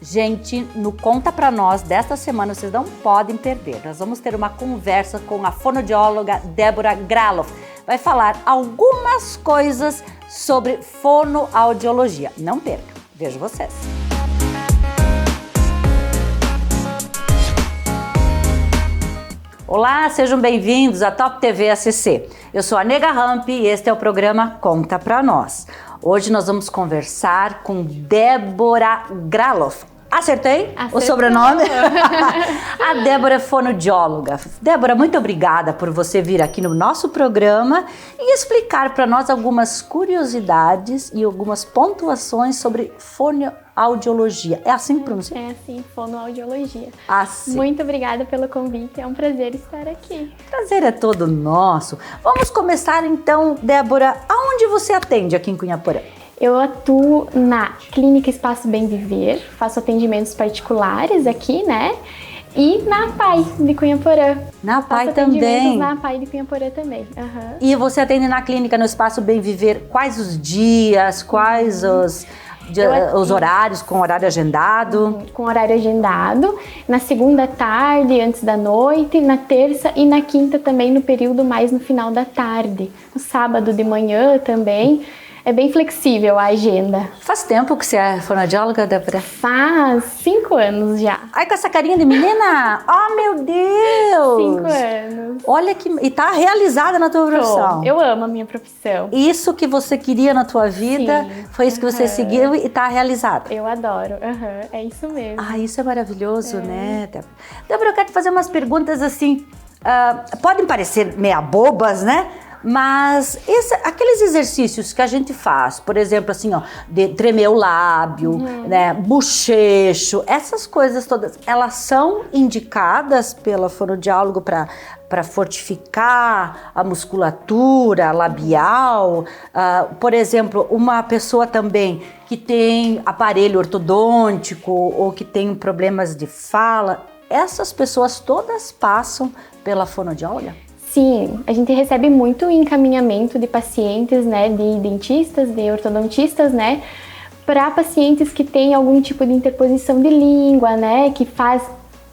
Gente, no Conta Pra Nós desta semana vocês não podem perder. Nós vamos ter uma conversa com a fonoaudióloga Débora Graloff. Vai falar algumas coisas sobre fonoaudiologia. Não perca, vejo vocês. Olá, sejam bem-vindos à Top TV ACC. Eu sou a Nega Ramp e este é o programa Conta Pra Nós. Hoje nós vamos conversar com Débora Graloff. Acertei? Acertou. O sobrenome? A Débora é fonoaudióloga. Débora, muito obrigada por você vir aqui no nosso programa e explicar para nós algumas curiosidades e algumas pontuações sobre fonoaudiologia. É assim que pronuncia? É assim, fonoaudiologia. Assim. Muito obrigada pelo convite, é um prazer estar aqui. Prazer é todo nosso. Vamos começar então, Débora, aonde você atende aqui em Cunhaporã? Eu atuo na Clínica Espaço Bem Viver, faço atendimentos particulares aqui, né? E na APAI de Cunhaporã. Na APAI faço também? atendimentos na APAI de Cunhaporã também. Uhum. E você atende na clínica, no Espaço Bem Viver, quais os dias, quais os horários, com horário agendado? Com horário agendado, na segunda tarde, antes da noite, na terça e na quinta também, no período mais no final da tarde. No sábado de manhã também. É bem flexível a agenda. Faz tempo que você é fonoaudióloga, Débora? Faz 5 anos já. Ai, com essa carinha de menina? Oh, meu Deus! 5 anos. Olha que... E tá realizada na tua profissão. Eu amo a minha profissão. Isso que você queria na tua vida, Sim. foi isso que você seguiu e tá realizada. Eu adoro. É isso mesmo. Ah, isso é maravilhoso, né, Débora? Débora, eu quero te fazer umas perguntas assim, podem parecer meia bobas, né? Mas aqueles exercícios que a gente faz, por exemplo, assim, ó, de tremer o lábio, né, bochecho, essas coisas todas, elas são indicadas pela fonoaudiólogo para fortificar a musculatura labial. Por exemplo, uma pessoa também que tem aparelho ortodôntico ou que tem problemas de fala, essas pessoas todas passam pela fonoaudióloga? Sim, a gente recebe muito encaminhamento de pacientes, né, de dentistas, de ortodontistas, né, para pacientes que têm algum tipo de interposição de língua, né, que faz...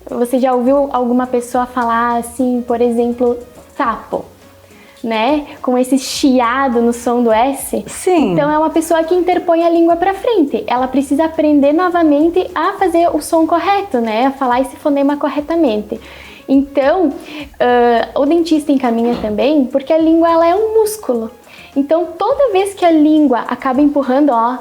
Você já ouviu alguma pessoa falar assim, por exemplo, sapo, né, com esse chiado no som do S? Sim. Então é uma pessoa que interpõe a língua para frente. Ela precisa aprender novamente a fazer o som correto, né, a falar esse fonema corretamente. Então, o dentista encaminha também, porque a língua ela é um músculo. Então, toda vez que a língua acaba empurrando, ó,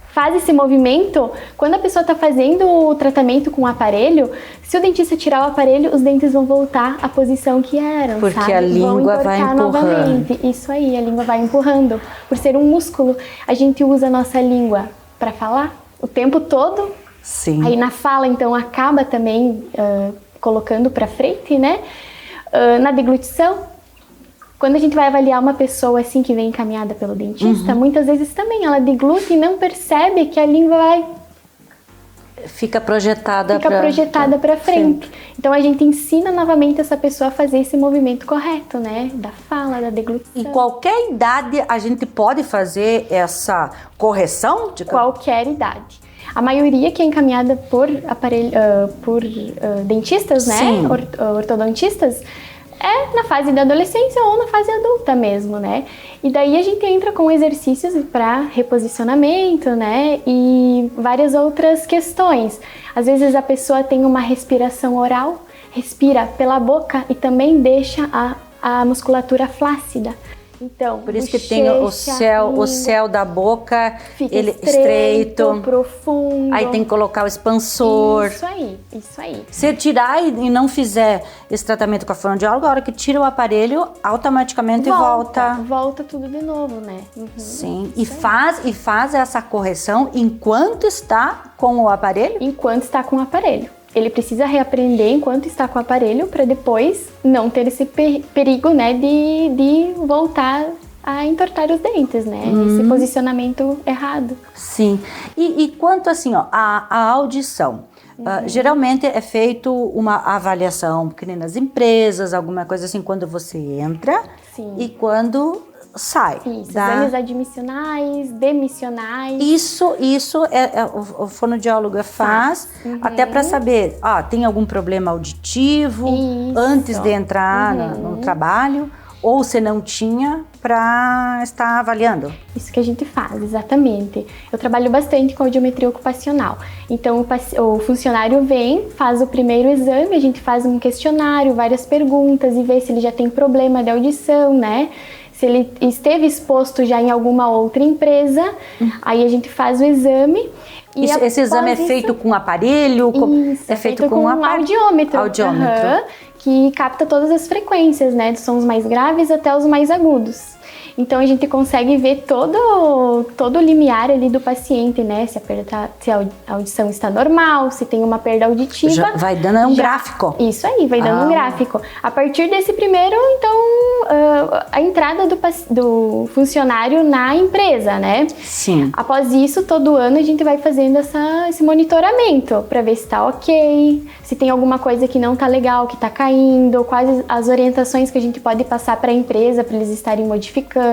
faz esse movimento, quando a pessoa está fazendo o tratamento com o aparelho, se o dentista tirar o aparelho, os dentes vão voltar à posição que eram, porque sabe? A língua vai empurrando. Novamente. Isso aí, a língua vai empurrando. Por ser um músculo, a gente usa a nossa língua para falar o tempo todo. Sim. Aí na fala, então, acaba também... colocando para frente, né? Na deglutição, quando a gente vai avaliar uma pessoa assim que vem encaminhada pelo dentista, muitas vezes também ela deglute e não percebe que a língua vai... Fica projetada para frente. Então a gente ensina novamente essa pessoa a fazer esse movimento correto, né? Da fala, da deglutição. Em qualquer idade a gente pode fazer essa correção? Qualquer idade. A maioria que é encaminhada por dentistas, né, ortodontistas, é na fase da adolescência ou na fase adulta mesmo, né? E daí a gente entra com exercícios para reposicionamento, né, e várias outras questões. Às vezes a pessoa tem uma respiração oral, respira pela boca e também deixa a musculatura flácida. Então, por isso que tem o céu da boca, ele estreito, profundo. Aí tem que colocar o expansor. Isso aí. Se tirar e não fizer esse tratamento com a fonoaudióloga, a hora que tira o aparelho, automaticamente volta. Volta tudo de novo, né? Sim. E faz essa correção enquanto está com o aparelho? Enquanto está com o aparelho. Ele precisa reaprender enquanto está com o aparelho para depois não ter esse perigo, né, de voltar a entortar os dentes, né? Esse posicionamento errado. Sim. E quanto assim, ó, a audição? Geralmente é feito uma avaliação, porque nem nas empresas, alguma coisa assim, quando você entra. Sim. E quando sai. Isso, exames admissionais, demissionais. Isso o fonoaudiólogo faz, até para saber, tem algum problema auditivo antes de entrar no trabalho, ou se não tinha, para estar avaliando. Isso que a gente faz, exatamente. Eu trabalho bastante com audiometria ocupacional. Então, o funcionário vem, faz o primeiro exame, a gente faz um questionário, várias perguntas e vê se ele já tem problema de audição, né? Se ele esteve exposto já em alguma outra empresa, aí a gente faz o exame. Esse exame é feito com aparelho? Isso, é feito com um audiômetro. Que capta todas as frequências, né? Dos sons mais graves até os mais agudos. Então a gente consegue ver todo o limiar ali do paciente, né? Se a audição está normal, se tem uma perda auditiva. Já vai dando um gráfico. Isso aí, vai dando um gráfico. A partir desse primeiro, então, a entrada do funcionário na empresa, né? Sim. Após isso, todo ano a gente vai fazendo esse monitoramento para ver se está ok, se tem alguma coisa que não está legal, que está caindo, quais as orientações que a gente pode passar para a empresa para eles estarem modificando,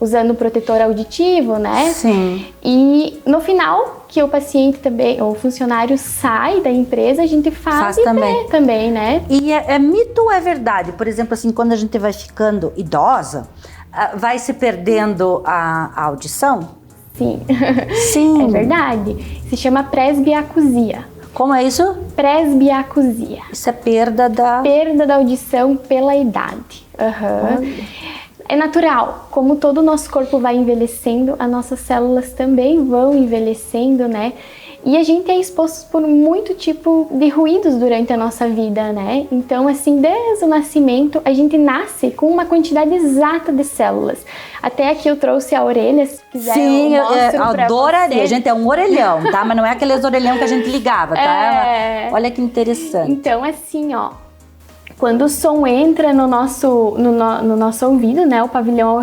usando o protetor auditivo, né? Sim. E no final, que o paciente também, ou o funcionário sai da empresa, a gente faz e vê também, né? E é mito ou é verdade? Por exemplo, assim, quando a gente vai ficando idosa, vai se perdendo a audição? Sim. Sim. É verdade. Se chama presbiacusia. Como é isso? Presbiacusia. Isso é perda da audição pela idade. É natural, como todo o nosso corpo vai envelhecendo, as nossas células também vão envelhecendo, né? E a gente é exposto por muito tipo de ruídos durante a nossa vida, né? Então, assim, desde o nascimento, a gente nasce com uma quantidade exata de células. Até aqui eu trouxe a orelha, se quiser. Sim, eu adoraria. Gente, é um orelhão, tá? Mas não é aqueles orelhão que a gente ligava, tá? Olha que interessante. Então, assim, ó. Quando o som entra no nosso ouvido, né, o pavilhão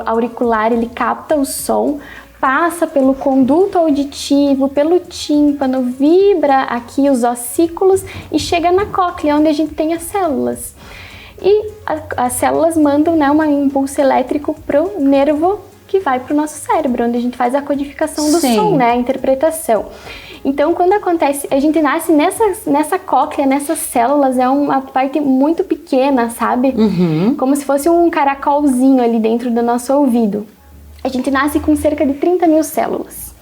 auricular, ele capta o som, passa pelo conduto auditivo, pelo tímpano, vibra aqui os ossículos e chega na cóclea, onde a gente tem as células. E as células mandam, né, um impulso elétrico pro nervo que vai pro nosso cérebro, onde a gente faz a codificação do som, né, a interpretação. Então, quando acontece, a gente nasce nessa cóclea, nessas células, é uma parte muito pequena, sabe? Como se fosse um caracolzinho ali dentro do nosso ouvido. A gente nasce com cerca de 30 mil células.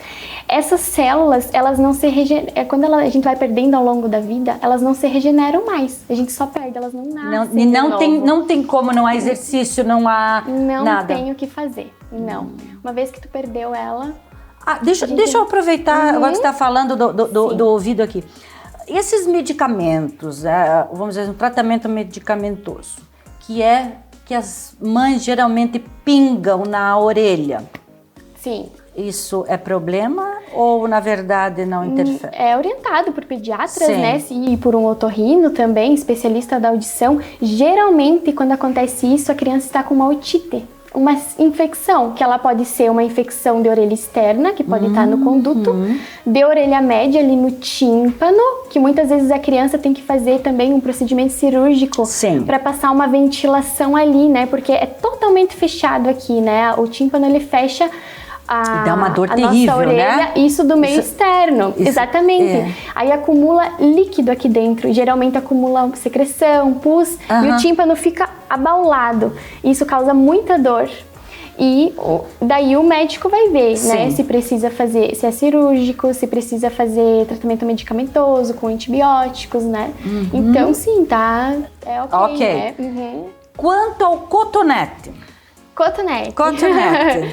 Essas células, elas não se regeneram, quando a gente vai perdendo ao longo da vida, elas não se regeneram mais. A gente só perde, elas não nascem. Não tem como, não há exercício, não há nada. Não tem o que fazer, não. Uma vez que tu perdeu ela... Deixa eu aproveitar, agora que você está falando do ouvido aqui. Esses medicamentos, vamos dizer, um tratamento medicamentoso, que as mães geralmente pingam na orelha. Sim. Isso é problema ou, na verdade, não interfere? É orientado por pediatras, né? E por um otorrino também, especialista da audição. Geralmente, quando acontece isso, a criança está com uma otite. Uma infecção, que ela pode ser uma infecção de orelha externa, que pode estar no conduto, de orelha média ali no tímpano, que muitas vezes a criança tem que fazer também um procedimento cirúrgico para passar uma ventilação ali, né? Porque é totalmente fechado aqui, né? O tímpano, ele fecha e dá uma dor terrível, nossa orelha, né? Isso do meio externo, exatamente. Aí acumula líquido aqui dentro, geralmente acumula secreção, pus, e o tímpano fica abaulado. Isso causa muita dor. E daí o médico vai ver, né? Se precisa fazer, se é cirúrgico, se precisa fazer tratamento medicamentoso com antibióticos, né? Então, sim, tá? É ok. Né? Quanto ao cotonete? Cotonete.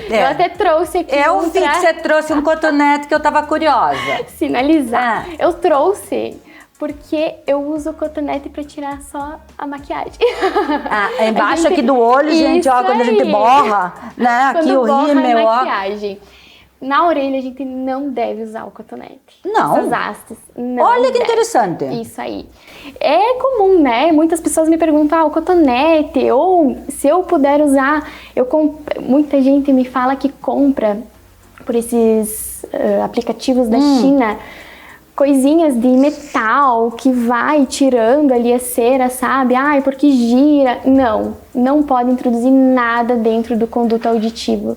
Eu até trouxe aqui. Eu vi que você trouxe um cotonete que eu tava curiosa. Sinalizar. Eu trouxe porque eu uso o cotonete pra tirar só a maquiagem. Embaixo aqui do olho, gente, ó, quando a gente borra, né? Aqui o rímel, ó. Maquiagem. Na orelha a gente não deve usar o cotonete. Não. Essas hastes. Não Olha que deve. interessante. Isso aí. É comum, né? Muitas pessoas me perguntam, o cotonete, ou se eu puder usar, muita gente me fala que compra por esses aplicativos da China coisinhas de metal que vai tirando ali a cera, sabe? Ai, porque gira. Não pode introduzir nada dentro do conduto auditivo.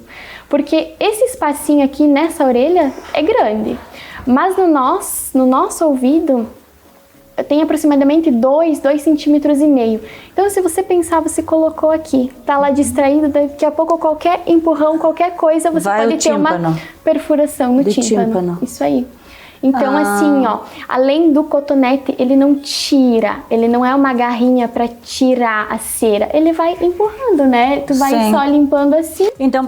Porque esse espacinho aqui nessa orelha é grande. Mas no nosso ouvido tem aproximadamente 2,5 centímetros. Então, se você pensar, você colocou aqui, tá lá distraído, daqui a pouco qualquer empurrão, qualquer coisa, você pode ter uma perfuração no tímpano. Isso aí. Então, assim, ó, além do cotonete, ele não tira, ele não é uma garrinha para tirar a cera, ele vai empurrando, né? Tu vai só limpando assim. Então,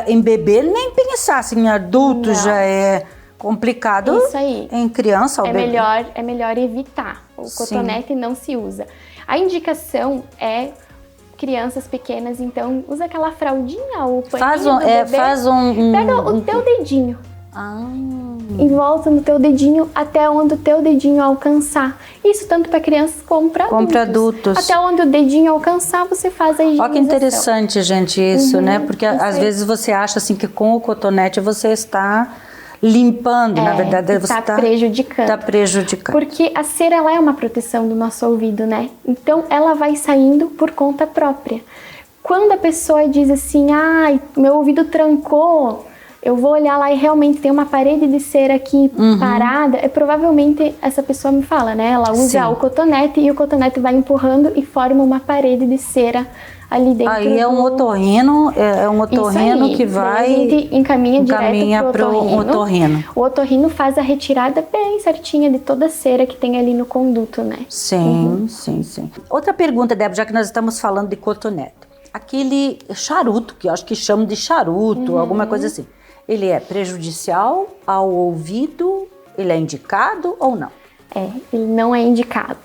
em bebê, nem pensar, assim, em adulto já é complicado. Isso aí. Em criança ou bebê. É melhor evitar. O cotonete não se usa. A indicação é crianças pequenas, então usa aquela fraldinha ou paninho do bebê. Pega o teu dedinho. E volta no teu dedinho até onde o teu dedinho alcançar. Isso tanto para crianças como para adultos. Até onde o dedinho alcançar, você faz a higienização. Olha que interessante, gente, isso, né? Porque às vezes você acha assim que com o cotonete você está limpando, na verdade você está prejudicando. Tá prejudicando. Porque a cera, ela é uma proteção do nosso ouvido, né? Então ela vai saindo por conta própria. Quando a pessoa diz assim, ai, meu ouvido trancou, eu vou olhar lá e realmente tem uma parede de cera aqui parada, provavelmente essa pessoa me fala, né? Ela usa o cotonete e o cotonete vai empurrando e forma uma parede de cera ali dentro. Aí é um otorrino, que vai... A gente encaminha direto para o otorrino. O otorrino faz a retirada bem certinha de toda a cera que tem ali no conduto, né? Sim. Outra pergunta, Débora, já que nós estamos falando de cotonete. Aquele charuto, que eu acho que chamam de charuto, alguma coisa assim. Ele é prejudicial ao ouvido? Ele é indicado ou não? Ele não é indicado.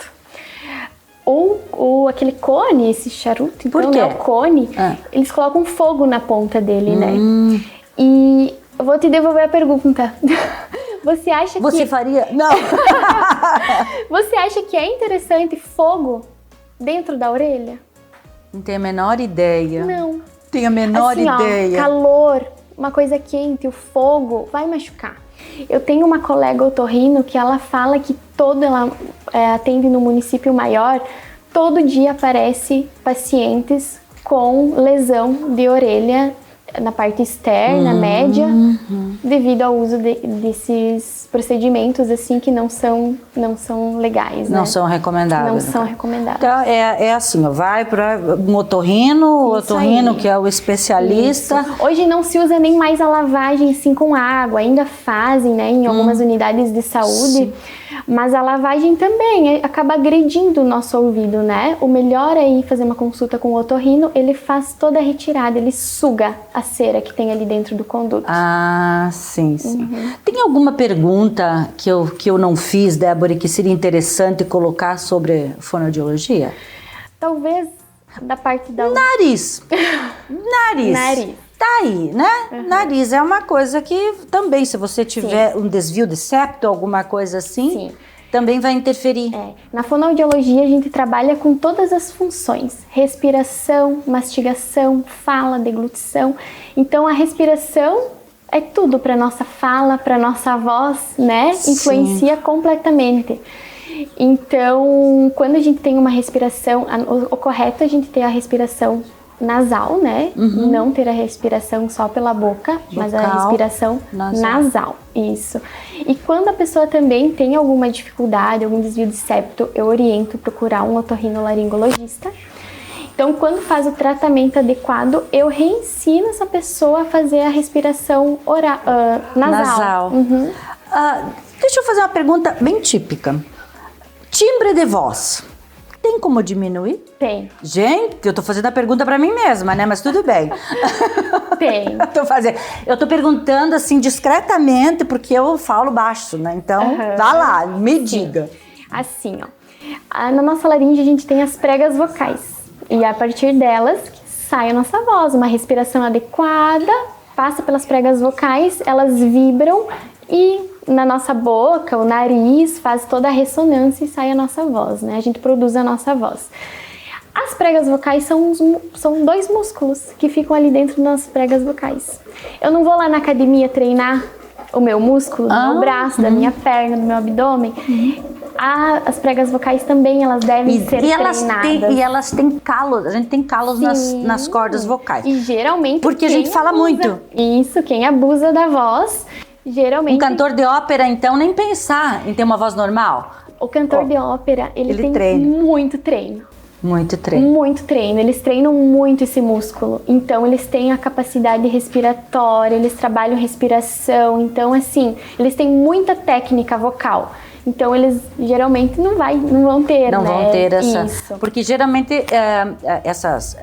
Ou aquele cone, esse charuto, então, por quê? O cone, eles colocam fogo na ponta dele, né? E eu vou te devolver a pergunta. Você acha Você faria? Não! Você acha que é interessante fogo dentro da orelha? Não tenho a menor ideia. Não. Tenho a menor ideia. Calor, uma coisa quente, o fogo vai machucar. Eu tenho uma colega otorrino que ela fala que ela atende no município maior, todo dia aparece pacientes com lesão de orelha na parte externa, média, devido ao uso desses procedimentos assim que não são legais, não são recomendáveis. Não são recomendáveis. Então é assim, vai para um otorrino, que é o especialista. Isso. Hoje não se usa nem mais a lavagem assim com água, ainda fazem, né, em algumas unidades de saúde. Mas a lavagem também acaba agredindo o nosso ouvido, né? O melhor é ir fazer uma consulta com o otorrino, ele faz toda a retirada, ele suga a cera que tem ali dentro do conduto. Sim. Tem alguma pergunta que eu não fiz, Débora, que seria interessante colocar sobre fonoaudiologia? Talvez da parte da... Nariz. Tá aí, né? Nariz é uma coisa que também, se você tiver um desvio de septo, alguma coisa assim, também vai interferir. Na fonoaudiologia a gente trabalha com todas as funções: respiração, mastigação, fala, deglutição. Então a respiração é tudo para nossa fala, para nossa voz, né? Influencia completamente. Então, quando a gente tem uma respiração, o correto é a gente ter a respiração nasal, né? Não ter a respiração só pela boca, mas a respiração nasal. Isso. E quando a pessoa também tem alguma dificuldade, algum desvio de septo, eu oriento procurar um otorrinolaringologista. Então, quando faz o tratamento adequado, eu reensino essa pessoa a fazer a respiração nasal. Deixa eu fazer uma pergunta bem típica. Timbre de voz. Tem como diminuir? Tem. Gente, eu tô fazendo a pergunta pra mim mesma, né? Mas tudo bem. Tem. Eu tô perguntando assim discretamente porque eu falo baixo, né? Então, vá lá, me diga. Assim, ó. Na nossa laringe a gente tem as pregas vocais. E a partir delas sai a nossa voz. Uma respiração adequada, passa pelas pregas vocais, elas vibram e na nossa boca, o nariz faz toda a ressonância e sai a nossa voz, né? A gente produz a nossa voz. As pregas vocais são 2 músculos que ficam ali dentro das pregas vocais. Eu não vou lá na academia treinar o meu músculo, do meu braço, da minha perna, do meu abdômen, as pregas vocais também, elas devem ser treinadas. E elas têm calos, a gente tem calos nas cordas vocais. E geralmente porque a gente fala muito. Isso, quem abusa da voz, geralmente... Um cantor de ópera, então, nem pensar em ter uma voz normal. O cantor de ópera, ele tem treina. muito treino. Muito treino. Muito treino, eles treinam muito esse músculo, então eles têm a capacidade respiratória, eles trabalham respiração, então assim, eles têm muita técnica vocal. Então eles geralmente não vão ter, Não né? vão ter essa... Isso. Porque geralmente essas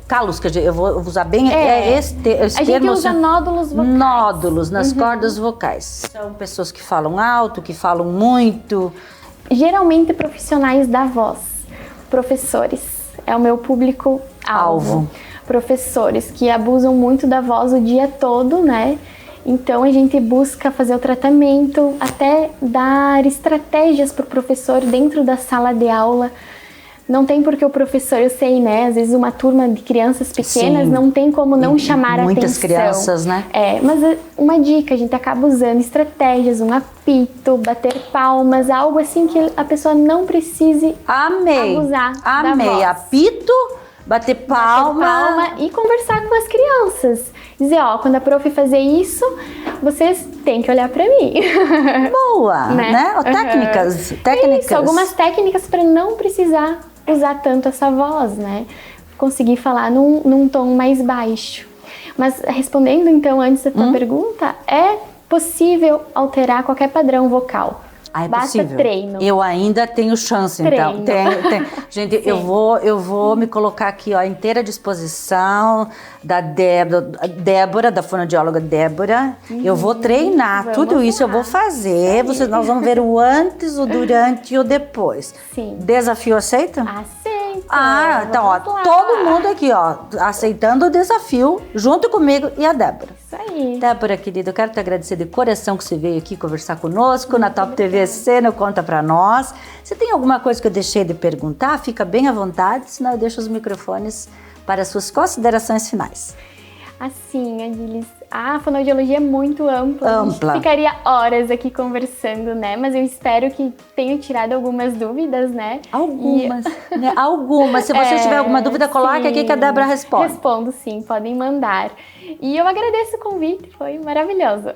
calos, que eu vou usar bem esse a gente usa nódulos vocais. Nódulos nas cordas vocais. São pessoas que falam alto, que falam muito. Geralmente profissionais da voz, professores, é o meu público-alvo. Professores que abusam muito da voz o dia todo, né? Então a gente busca fazer o tratamento, até dar estratégias para o professor dentro da sala de aula. Não tem porque o professor, eu sei, né? Às vezes uma turma de crianças pequenas não tem como não chamar a atenção. Muitas crianças, né? Mas uma dica, a gente acaba usando estratégias, um apito, bater palmas, algo assim que a pessoa não precise abusar da voz. Apito, bater palma e conversar com as crianças. Dizer, quando a prof fazer isso, vocês têm que olhar pra mim. Boa, né? Técnicas. Isso, algumas técnicas para não precisar usar tanto essa voz, né? Conseguir falar num tom mais baixo. Mas respondendo então antes da tua pergunta, é possível alterar qualquer padrão vocal. É basta possível. Treino. Eu ainda tenho chance, treino. Então. Tem. Gente, eu vou me colocar aqui, à inteira disposição da Débora, da fonoaudióloga Débora. Eu vou treinar, tudo isso eu vou fazer. Nós vamos ver o antes, o durante e o depois. Sim. Desafio aceito? Aceito. Então, todo mundo aqui, aceitando o desafio, junto comigo e a Débora. Isso aí. Débora, querida, eu quero te agradecer de coração que você veio aqui conversar conosco na Top TVC, no Conta Pra Nós. Se tem alguma coisa que eu deixei de perguntar, fica bem à vontade, senão eu deixo os microfones para as suas considerações finais. Assim, Adílis, a fonoaudiologia é muito ampla. A gente ficaria horas aqui conversando, né? Mas eu espero que tenha tirado algumas dúvidas, né? Algumas. Se você tiver alguma dúvida, coloque aqui que a Débora responde. Respondo sim, podem mandar. E eu agradeço o convite, foi maravilhoso.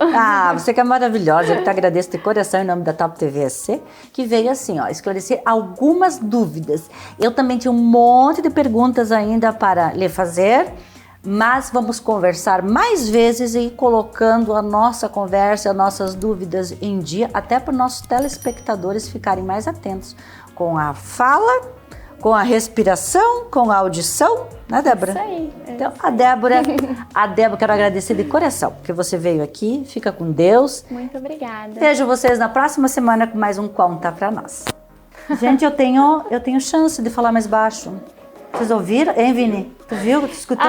Você que é maravilhosa, eu te agradeço de coração em nome da Top TVC, que veio assim, esclarecer algumas dúvidas. Eu também tinha um monte de perguntas ainda para lhe fazer, mas vamos conversar mais vezes e ir colocando a nossa conversa, as nossas dúvidas em dia, até para os nossos telespectadores ficarem mais atentos com a fala, com a respiração, com a audição, né, Débora? Isso aí. Então, a Débora, quero agradecer de coração, porque você veio aqui, fica com Deus. Muito obrigada. Vejo vocês na próxima semana com mais um Conta Pra Nós. Gente, eu tenho chance de falar mais baixo. Vocês ouviram? Hein, Vini? Tu viu? Tu escutou?